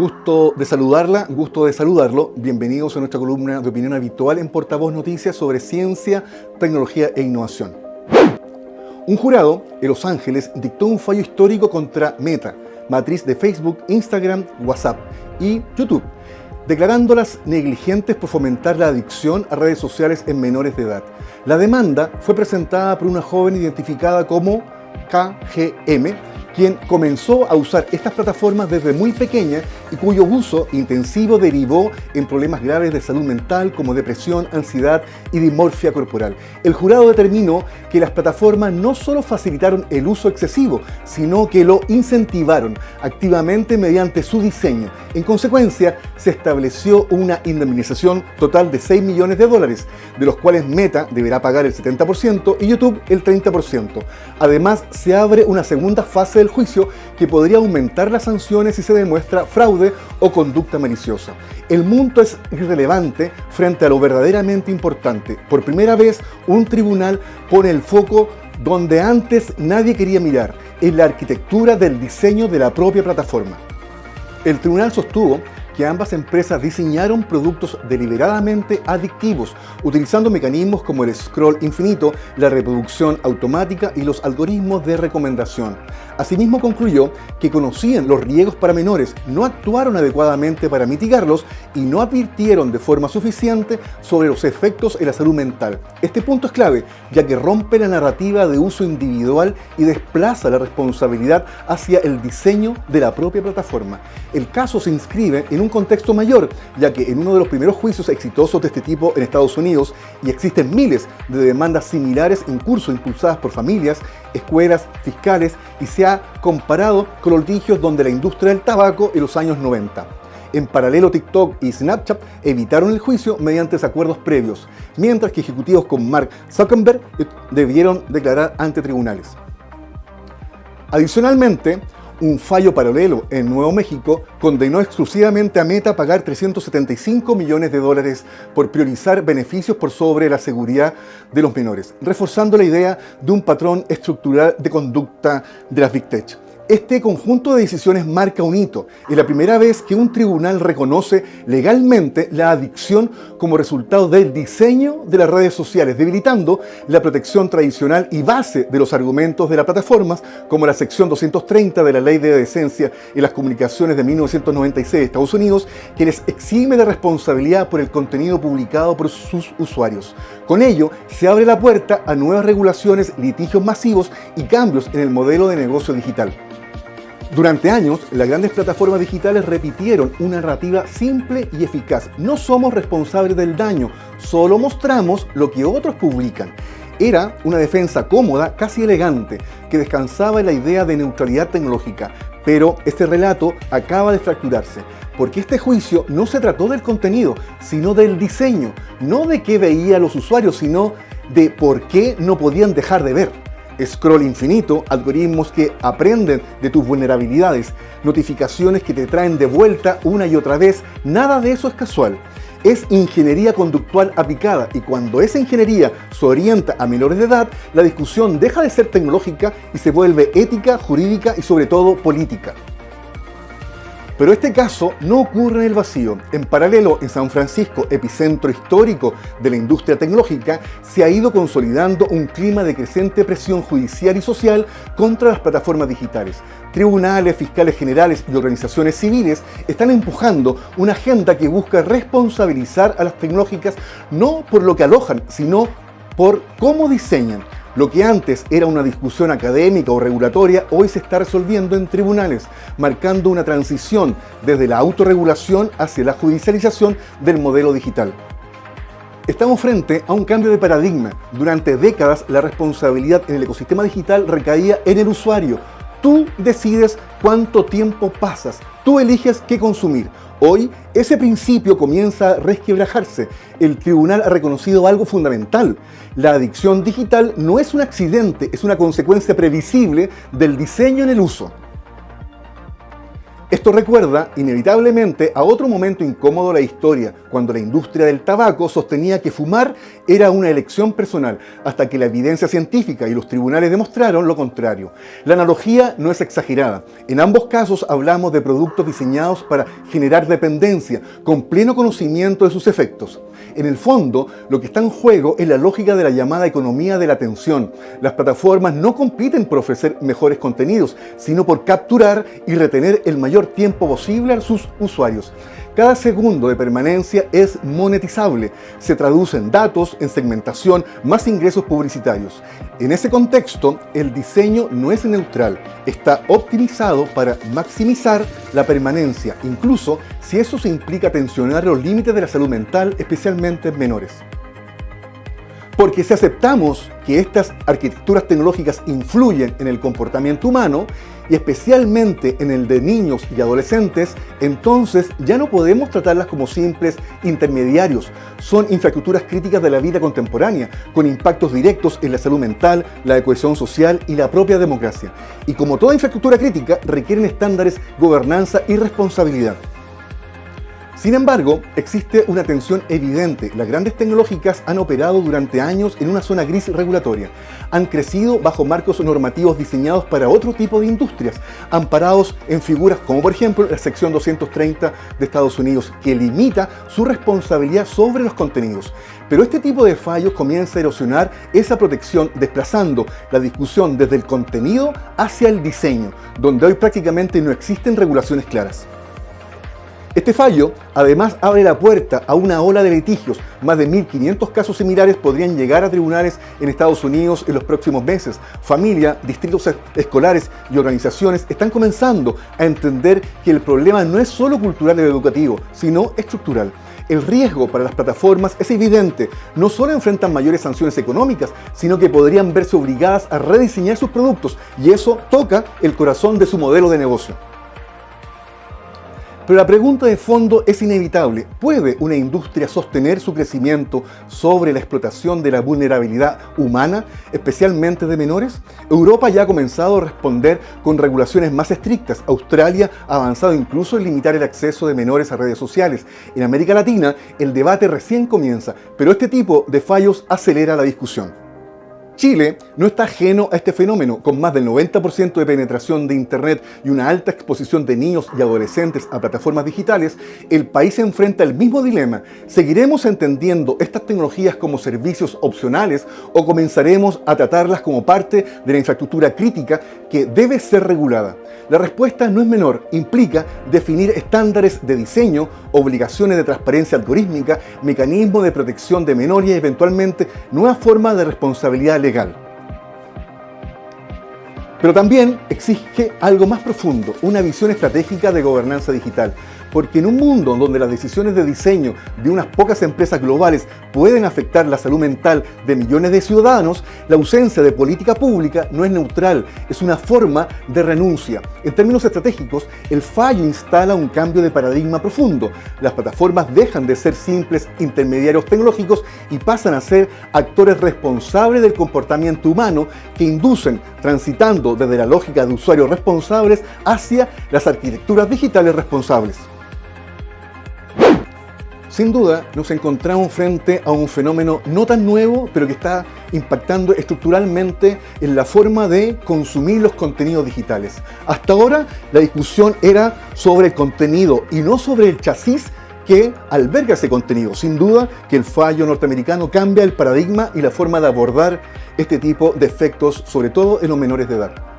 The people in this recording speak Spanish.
Gusto de saludarla, gusto de saludarlo. Bienvenidos a nuestra columna de opinión habitual en Portavoz Noticias sobre ciencia, tecnología e innovación. Un jurado en Los Ángeles dictó un fallo histórico contra Meta, matriz de Facebook, Instagram, WhatsApp y YouTube, declarándolas negligentes por fomentar la adicción a redes sociales en menores de edad. La demanda fue presentada por una joven identificada como KGM, quien comenzó a usar estas plataformas desde muy pequeña y cuyo uso intensivo derivó en problemas graves de salud mental como depresión, ansiedad y dismorfia corporal. El jurado determinó que las plataformas no solo facilitaron el uso excesivo, sino que lo incentivaron activamente mediante su diseño. En consecuencia, se estableció una indemnización total de $6 millones, de los cuales Meta deberá pagar el 70% y YouTube el 30%. Además, se abre una segunda fase del juicio que podría aumentar las sanciones si se demuestra fraude o conducta maliciosa. El monto es irrelevante frente a lo verdaderamente importante. Por primera vez, un tribunal pone el foco donde antes nadie quería mirar, en la arquitectura del diseño de la propia plataforma. El tribunal sostuvo que ambas empresas diseñaron productos deliberadamente adictivos, utilizando mecanismos como el scroll infinito, la reproducción automática y los algoritmos de recomendación. Asimismo concluyó que conocían los riesgos para menores, no actuaron adecuadamente para mitigarlos y no advirtieron de forma suficiente sobre los efectos en la salud mental. Este punto es clave, ya que rompe la narrativa de uso individual y desplaza la responsabilidad hacia el diseño de la propia plataforma. El caso se inscribe en un contexto mayor, ya que en uno de los primeros juicios exitosos de este tipo en Estados Unidos, y existen miles de demandas similares en curso impulsadas por familias, escuelas, fiscales, y se ha comparado con los litigios donde la industria del tabaco en los años 90. En paralelo, TikTok y Snapchat evitaron el juicio mediante acuerdos previos, mientras que ejecutivos como Mark Zuckerberg debieron declarar ante tribunales. Adicionalmente, un fallo paralelo en Nuevo México condenó exclusivamente a Meta a pagar $375 millones por priorizar beneficios por sobre la seguridad de los menores, reforzando la idea de un patrón estructural de conducta de las Big Tech. Este conjunto de decisiones marca un hito. Es la primera vez que un tribunal reconoce legalmente la adicción como resultado del diseño de las redes sociales, debilitando la protección tradicional y base de los argumentos de las plataformas, como la sección 230 de la Ley de Decencia en las Comunicaciones de 1996 de Estados Unidos, que les exime de responsabilidad por el contenido publicado por sus usuarios. Con ello, se abre la puerta a nuevas regulaciones, litigios masivos y cambios en el modelo de negocio digital. Durante años, las grandes plataformas digitales repitieron una narrativa simple y eficaz. No somos responsables del daño, solo mostramos lo que otros publican. Era una defensa cómoda, casi elegante, que descansaba en la idea de neutralidad tecnológica. Pero este relato acaba de fracturarse, porque este juicio no se trató del contenido, sino del diseño. No de qué veían los usuarios, sino de por qué no podían dejar de ver. Scroll infinito, algoritmos que aprenden de tus vulnerabilidades, notificaciones que te traen de vuelta una y otra vez, nada de eso es casual. Es ingeniería conductual aplicada, y cuando esa ingeniería se orienta a menores de edad, la discusión deja de ser tecnológica y se vuelve ética, jurídica y sobre todo política. Pero este caso no ocurre en el vacío. En paralelo, en San Francisco, epicentro histórico de la industria tecnológica, se ha ido consolidando un clima de creciente presión judicial y social contra las plataformas digitales. Tribunales, fiscales generales y organizaciones civiles están empujando una agenda que busca responsabilizar a las tecnológicas no por lo que alojan, sino por cómo diseñan. Lo que antes era una discusión académica o regulatoria, hoy se está resolviendo en tribunales, marcando una transición desde la autorregulación hacia la judicialización del modelo digital. Estamos frente a un cambio de paradigma. Durante décadas, la responsabilidad en el ecosistema digital recaía en el usuario. Tú decides cuánto tiempo pasas, tú eliges qué consumir. Hoy, ese principio comienza a resquebrajarse. El tribunal ha reconocido algo fundamental. La adicción digital no es un accidente, es una consecuencia previsible del diseño en el uso. Esto recuerda, inevitablemente, a otro momento incómodo de la historia, cuando la industria del tabaco sostenía que fumar era una elección personal, hasta que la evidencia científica y los tribunales demostraron lo contrario. La analogía no es exagerada. En ambos casos hablamos de productos diseñados para generar dependencia, con pleno conocimiento de sus efectos. En el fondo, lo que está en juego es la lógica de la llamada economía de la atención. Las plataformas no compiten por ofrecer mejores contenidos, sino por capturar y retener el mayor tiempo posible a sus usuarios. Cada segundo de permanencia es monetizable, se traduce en datos, en segmentación, más ingresos publicitarios. En ese contexto, el diseño no es neutral, está optimizado para maximizar la permanencia, incluso si eso se implica tensionar los límites de la salud mental, especialmente en menores. Porque si aceptamos que estas arquitecturas tecnológicas influyen en el comportamiento humano, y especialmente en el de niños y adolescentes, entonces ya no podemos tratarlas como simples intermediarios. Son infraestructuras críticas de la vida contemporánea, con impactos directos en la salud mental, la cohesión social y la propia democracia. Y como toda infraestructura crítica, requieren estándares, gobernanza y responsabilidad. Sin embargo, existe una tensión evidente. Las grandes tecnológicas han operado durante años en una zona gris regulatoria. Han crecido bajo marcos normativos diseñados para otro tipo de industrias, amparados en figuras como por ejemplo la sección 230 de Estados Unidos, que limita su responsabilidad sobre los contenidos. Pero este tipo de fallos comienza a erosionar esa protección, desplazando la discusión desde el contenido hacia el diseño, donde hoy prácticamente no existen regulaciones claras. Este fallo, además, abre la puerta a una ola de litigios. Más de 1.500 casos similares podrían llegar a tribunales en Estados Unidos en los próximos meses. Familia, distritos escolares y organizaciones están comenzando a entender que el problema no es solo cultural o educativo, sino estructural. El riesgo para las plataformas es evidente. No solo enfrentan mayores sanciones económicas, sino que podrían verse obligadas a rediseñar sus productos, y eso toca el corazón de su modelo de negocio. Pero la pregunta de fondo es inevitable. ¿Puede una industria sostener su crecimiento sobre la explotación de la vulnerabilidad humana, especialmente de menores? Europa ya ha comenzado a responder con regulaciones más estrictas. Australia ha avanzado incluso en limitar el acceso de menores a redes sociales. En América Latina, el debate recién comienza, pero este tipo de fallos acelera la discusión. Chile no está ajeno a este fenómeno. Con más del 90% de penetración de Internet y una alta exposición de niños y adolescentes a plataformas digitales, el país se enfrenta al mismo dilema. ¿Seguiremos entendiendo estas tecnologías como servicios opcionales o comenzaremos a tratarlas como parte de la infraestructura crítica que debe ser regulada? La respuesta no es menor. Implica definir estándares de diseño, obligaciones de transparencia algorítmica, mecanismos de protección de menores y eventualmente nuevas formas de responsabilidad legal. Pero también exige algo más profundo, una visión estratégica de gobernanza digital. Porque en un mundo donde las decisiones de diseño de unas pocas empresas globales pueden afectar la salud mental de millones de ciudadanos, la ausencia de política pública no es neutral, es una forma de renuncia. En términos estratégicos, el fallo instala un cambio de paradigma profundo. Las plataformas dejan de ser simples intermediarios tecnológicos y pasan a ser actores responsables del comportamiento humano que inducen, transitando desde la lógica de usuarios responsables hacia las arquitecturas digitales responsables. Sin duda, nos encontramos frente a un fenómeno no tan nuevo, pero que está impactando estructuralmente en la forma de consumir los contenidos digitales. Hasta ahora, la discusión era sobre el contenido y no sobre el chasis que alberga ese contenido. Sin duda que el fallo norteamericano cambia el paradigma y la forma de abordar este tipo de efectos, sobre todo en los menores de edad.